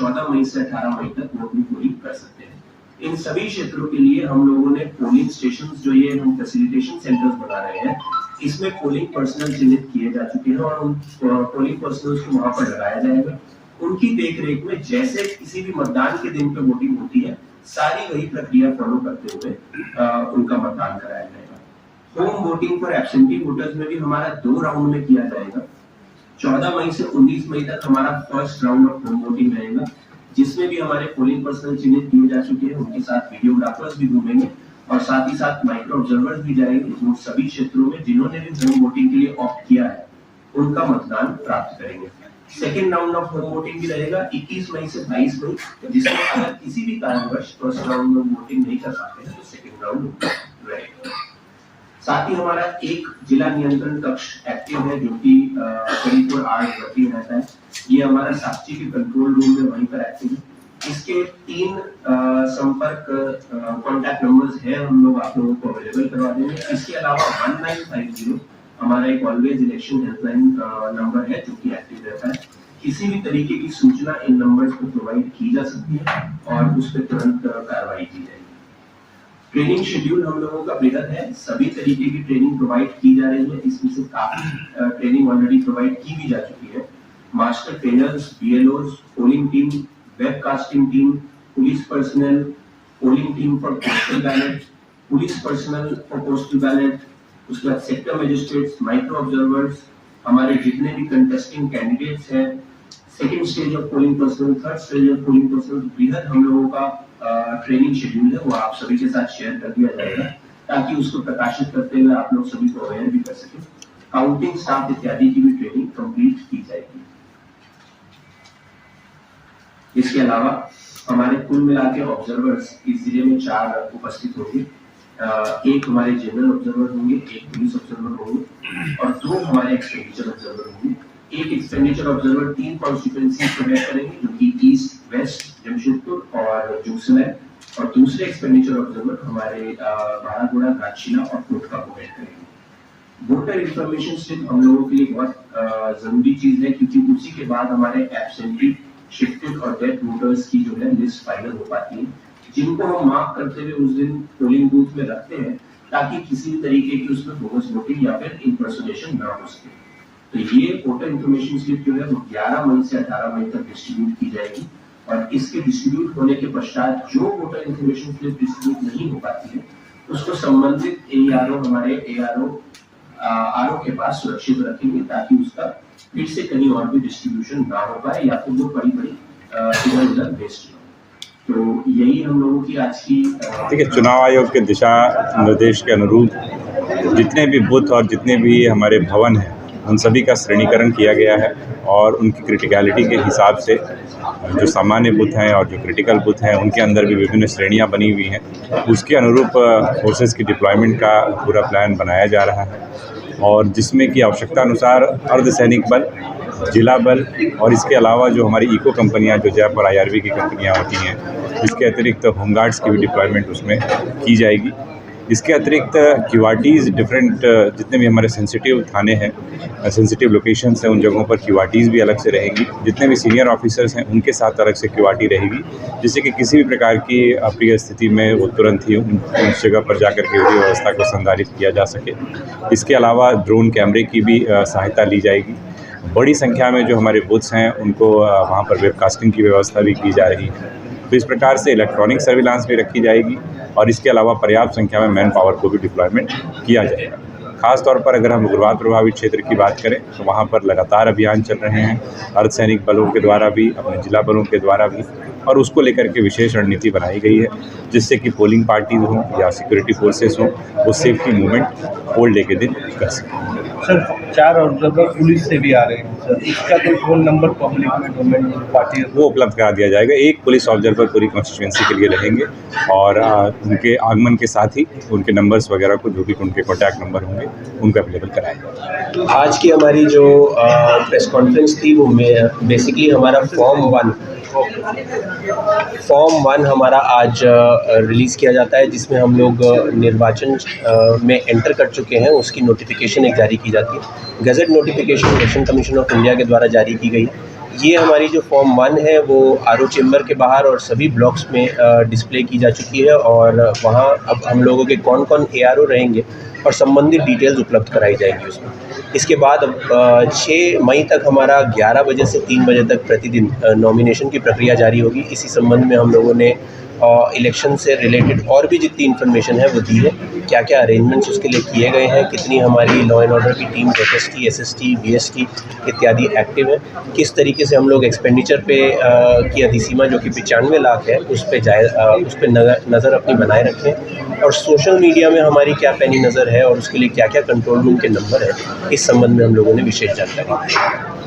14 मई से 18 मई तक वो अपनी पोलिंग कर सकते हैं। इन सभी क्षेत्रों के लिए हम लोगों ने पोलिंग स्टेशन जो ये हम फैसिलिटेशन सेंटर्स बना रहे हैं, इसमें पोलिंग पर्सनल चिन्हित किए जा चुके हैं और उन पोलिंग पर्सनल्स को वहां पर लगाया जाएगा। उनकी देखरेख में जैसे किसी भी मतदान के दिन पे वोटिंग होती है, सारी वही प्रक्रिया फॉलो करते हुए उनका मतदान कराया जाएगा। Home voting for absentee voters में भी हमारा 2 राउंड में किया जाएगा। 14 मई से 19 मई तक हमारा first round of home voting रहेगा, जिसमें भी हमारे पोलिंग पर्सनल चिन्हित किए जा चुके हैं, उनके साथ वीडियोग्राफर्स भी घूमेंगे और साथ ही साथ माइक्रो ऑब्जर्वर्स भी जाएंगे, जो सभी क्षेत्रों में जिन्होंने भी होम वोटिंग के लिए ऑप्ट किया है उनका मतदान प्राप्त करेंगे। Second round of home voting भी रहेगा 21 मई से 22 मई, जिसमें अगर किसी भी कारणवश फर्स्ट राउंड में वोटिंग नहीं कर पाते हैं तो सेकेंड राउंड रहेगा। साथ ही हमारा एक जिला नियंत्रण कक्ष एक्टिव है, जो कि 24 आवर्स रहता है। ये हमारा साक्षी के कंट्रोल रूम में वहीं पर एक्टिव है। इसके 3 संपर्क कॉन्टैक्ट नंबर्स है, हम लोग आप लोगों को अवेलेबल करवा देंगे। इसके अलावा 1950 हमारा एक ऑलवेज इलेक्शन हेल्पलाइन नंबर है, जो कि एक्टिव रहता है। किसी भी तरीके की सूचना इन नंबर्स पर प्रोवाइड की जा सकती है और उस पर तुरंत कार्रवाई की जाएगी। ट्रेनिंग शेड्यूल हम लोगों का बेहद है, सभी तरीके की ट्रेनिंग प्रोवाइड की जा रही है। इसमें से काफी ट्रेनिंग ऑलरेडी प्रोवाइड की भी जा चुकी है। Master trainers, BLOs, polling team, webcasting team, police personnel, polling team for postal ballot, police personnel for postal ballot, उसके बाद सेक्टर मजिस्ट्रेट्स, माइक्रो ऑब्जर्वर्स, हमारे जितने भी कंटेस्टिंग कैंडिडेट्स हैं, second stage of polling personnel, third stage of polling personnel, बेहद हम लोगों का ट्रेनिंग शेड्यूल है, वो आप सभी के साथ शेयर कर दिया जाएगा, ताकि उसको प्रकाशित करते हुए आप लोग सभी को अवेयर भी कर सकें। काउंटिंग स्टाफ इत्यादि की भी ट्रेनिंग कंप्लीट की जाएगी। इसके अलावा हमारे कुल मिला के ऑब्जर्वर्स इस जिले में 4 उपस्थित होंगे। एक हमारे जनरल ऑब्जर्वर होंगे, एक पुलिस ऑब्जर्वर होंगे और 2 हमारे एक्सपेंडिचर ऑब्जर्वर होंगे। एक एक्सपेंडिचर ऑब्जर्वर 3 कॉन्स्टिट्यूएंसी को हेड करेंगे, जो कि ईस्ट, वेस्ट, जमशेदपुर और जोसन है, और दूसरे एक्सपेंडिचर ऑब्जर्वर हमारे बारागुड़ा, घाटशिला और कोटका को हेड करेंगे। वोटर इंफॉर्मेशन स्लिप हम लोगों के लिए बहुत जरूरी चीज है, क्योंकि उसी के बाद हमारे एब्सेंटी, शिफ्टेड और डेड वोटर्स की जो है लिस्ट फाइनल हो पाती है, जिनको हम मार्क करते हुए उस दिन पोलिंग बूथ में रखते हैं, ताकि किसी भी तरीके की उसमें बोगस वोटिंग या फिर इंपर्सोनेशन ना हो सके। तो ये वोटर इंफॉर्मेशन स्लिप जो है वो 11 मई से 18 मई तक डिस्ट्रीब्यूट की जाएगी, और इसके डिस्ट्रीब्यूट होने के पश्चात जो वोटर इंफॉर्मेशन स्लिप डिस्ट्रीब्यूट नहीं हो पाती है, उसको संबंधित एआरओ, हमारे आरओ के पास सुरक्षित रखेंगे, ताकि उसका फिर से कहीं और भी डिस्ट्रीब्यूशन ना हो पाए या फिर वो बड़ी इधर उधर वेस्ट हो। तो यही हम लोगों की आज की देखिए, चुनाव आयोग के दिशा निर्देश के अनुरूप जितने भी बूथ और जितने भी हमारे भवन हैं, उन सभी का श्रेणीकरण किया गया है और उनकी क्रिटिकलिटी के हिसाब से जो सामान्य बूथ हैं और जो क्रिटिकल बूथ हैं, उनके अंदर भी विभिन्न श्रेणियां बनी हुई हैं। उसके अनुरूप फोर्सेस की डिप्लॉयमेंट का पूरा प्लान बनाया जा रहा है, और जिसमें कि आवश्यकता अनुसार अर्धसैनिक बल, जिला बल और इसके अलावा जो हमारी इको कंपनियां, जो जयपुर IRV की कंपनियां होती हैं, इसके अतिरिक्त होमगार्ड्स की भी डिप्लॉयमेंट उसमें की जाएगी। इसके अतिरिक्त क्यूआरटीज़ डिफरेंट जितने भी हमारे सेंसिटिव थाने हैं, सेंसिटिव लोकेशंस हैं, उन जगहों पर क्यूआरटीज़ भी अलग से रहेंगी। जितने भी सीनियर ऑफिसर्स हैं उनके साथ अलग से क्यूआरटी रहेगी, जिससे कि किसी भी प्रकार की अप्रिय स्थिति में वो तुरंत ही उस जगह पर जाकर के उसकी व्यवस्था को संचालित किया जा सके। इसके अलावा ड्रोन कैमरे की भी सहायता ली जाएगी। बड़ी संख्या में जो हमारे बूथ्स हैं उनको वहाँ पर वेबकास्टिंग की व्यवस्था भी की जा रही है। तो इस प्रकार से इलेक्ट्रॉनिक सर्विलांस भी रखी जाएगी, और इसके अलावा पर्याप्त संख्या में मैन पावर को भी डिप्लॉयमेंट किया जाएगा। खास तौर पर अगर हम उग्रवाद प्रभावित क्षेत्र की बात करें, तो वहाँ पर लगातार अभियान चल रहे हैं, अर्धसैनिक बलों के द्वारा भी, अपने जिला बलों के द्वारा भी, और उसको लेकर के विशेष रणनीति बनाई गई है, जिससे कि पोलिंग पार्टीज हों या सिक्योरिटी फोर्सेस हों, वो सेफ्टी मूवमेंट पोल डे के दिन कर सकें। सर, 4 ऑब्जर्वर पुलिस से भी आ रहे हैं सर, इसका कोई फोन नंबर पब्लिक में गवर्नमेंट पार्टी वो उपलब्ध करा दिया जाएगा। एक पुलिस ऑब्जर्वर पूरी कॉन्स्टिट्यूएंसी के लिए रहेंगे, और उनके आगमन के साथ ही उनके नंबर्स वगैरह को, जो भी उनके कॉन्टैक्ट नंबर होंगे, उनको अवेलेबल कराया जाएगा। आज की हमारी जो प्रेस कॉन्फ्रेंस थी, वो बेसिकली हमारा फॉर्म 1 हमारा आज रिलीज़ किया जाता है, जिसमें हम लोग निर्वाचन में एंटर कर चुके हैं, उसकी नोटिफिकेशन एक जारी की जाती है। Gazette notification election commission of India के द्वारा जारी की गई है। ये हमारी जो फॉर्म 1 है वो आरओ चेम्बर के बाहर और सभी ब्लॉक्स में डिस्प्ले की जा चुकी है और वहाँ अब हम लोगों के कौन कौन एआरओ रहेंगे और संबंधित डिटेल्स उपलब्ध कराई जाएंगी उसमें। इसके बाद अब 6 मई तक हमारा 11 बजे से 3 बजे तक प्रतिदिन नॉमिनेशन की प्रक्रिया जारी होगी। इसी संबंध में हम लोगों ने इलेक्शन से रिलेटेड और भी जितनी इन्फॉर्मेशन है वो दी है, क्या क्या अरेंजमेंट्स उसके लिए किए गए हैं, कितनी हमारी लॉ एंड ऑर्डर की टीम एफएसटी, एसएसटी, बीएसटी इत्यादि एक्टिव है, किस तरीके से हम लोग एक्सपेंडिचर पे की अधिसीमा जो कि 95 लाख है उस पर नज़र अपनी बनाए रखें और सोशल मीडिया में हमारी क्या पैनी नज़र है और उसके लिए क्या क्या कंट्रोल रूम के नंबर है, इस संबंध में हम लोगों ने विशेष जानकारी दी।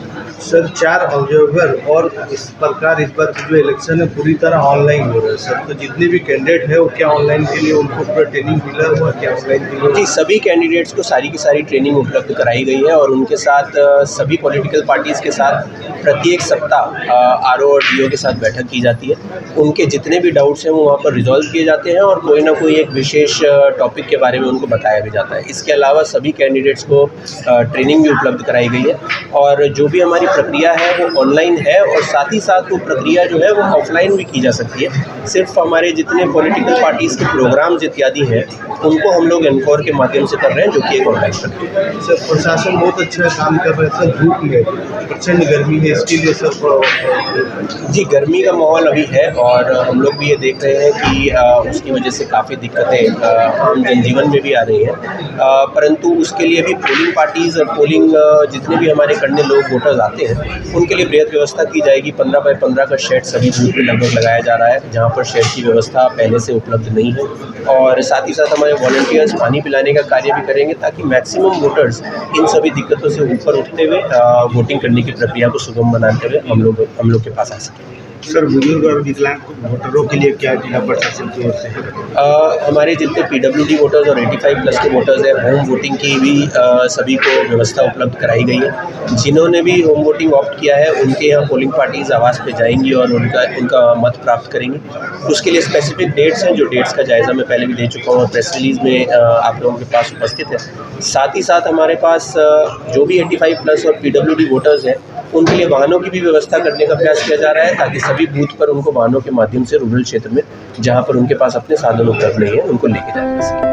सर 4 ऑब्जर्वर और इस प्रकार इस बार जो इलेक्शन है पूरी तरह ऑनलाइन हो रहा है सर, तो जितने भी कैंडिडेट है वो क्या ऑनलाइन के लिए उनको पूरा ट्रेनिंग मिला हुआ, क्या ऑनलाइन के लिए? जी, सभी कैंडिडेट्स को सारी की सारी ट्रेनिंग उपलब्ध कराई गई है और उनके साथ सभी पॉलिटिकल पार्टीज़ के साथ प्रत्येक सप्ताह आरओ और डीओ के साथ बैठक की जाती है। उनके जितने भी डाउट्स हैं वो वहाँ पर रिजॉल्व किए जाते हैं और कोई ना कोई एक विशेष टॉपिक के बारे में उनको बताया भी जाता है। इसके अलावा सभी कैंडिडेट्स को ट्रेनिंग भी उपलब्ध कराई गई है और जो भी हमारी प्रक्रिया है वो ऑनलाइन है और साथ ही साथ वो प्रक्रिया जो है वो ऑफलाइन भी की जा सकती है। सिर्फ हमारे जितने पॉलिटिकल पार्टीज़ के प्रोग्राम्स इत्यादि हैं उनको हम लोग एनकोर के माध्यम से कर रहे हैं, जो कि एक ऑनलाइन प्रक्रिया है। सर प्रशासन बहुत अच्छा काम कर रहे हैं सर, धूप में प्रचंड गर्मी है, इसके लिए सर जी गर्मी का माहौल अभी है और हम लोग भी ये देख रहे हैं कि उसकी वजह से काफ़ी दिक्कतें आम जनजीवन में भी आ रही हैं, परंतु उसके लिए भी पोलिंग पार्टीज़ और पोलिंग जितने भी हमारे करने लोग वोटर्स आते हैं उनके लिए बृहद व्यवस्था की जाएगी। 15 बाय 15 का शेड सभी बूथ पे लगभग लगाया जा रहा है, जहाँ पर शेड की व्यवस्था पहले से उपलब्ध नहीं है और साथ ही साथ हमारे वॉलंटियर्स पानी पिलाने का कार्य भी करेंगे ताकि मैक्सिमम वोटर्स इन सभी दिक्कतों से ऊपर उठते हुए वोटिंग करने की प्रक्रिया को सुगम बनाते हुए हम लोग के पास आ सकें। सर बुजुर्ग और विकलांग वोटरों के लिए क्या जिला प्रशासन की ओर से है? हमारे जितने पीडब्ल्यूडी वोटर्स और 85+ के वोटर्स हैं, होम वोटिंग की भी सभी को व्यवस्था उपलब्ध कराई गई है। जिन्होंने भी होम वोटिंग ऑप्ट किया है उनके यहाँ पोलिंग पार्टीज़ आवास पे जाएंगी और उनका मत प्राप्त करेंगी। उसके लिए स्पेसिफिक डेट्स हैं, जो डेट्स का जायज़ा मैं पहले भी दे चुका हूँ और प्रेस रिलीज़ में आप लोगों के पास उपस्थित है। साथ ही साथ हमारे पास जो भी 85+ और पीडब्ल्यूडी वोटर्स हैं उनके लिए वाहनों की भी व्यवस्था करने का प्रयास किया जा रहा है ताकि सभी बूथ पर उनको वाहनों के माध्यम से रूरल क्षेत्र में जहां पर उनके पास अपने साधन उपलब्ध नहीं है उनको लेके जाया जा सके।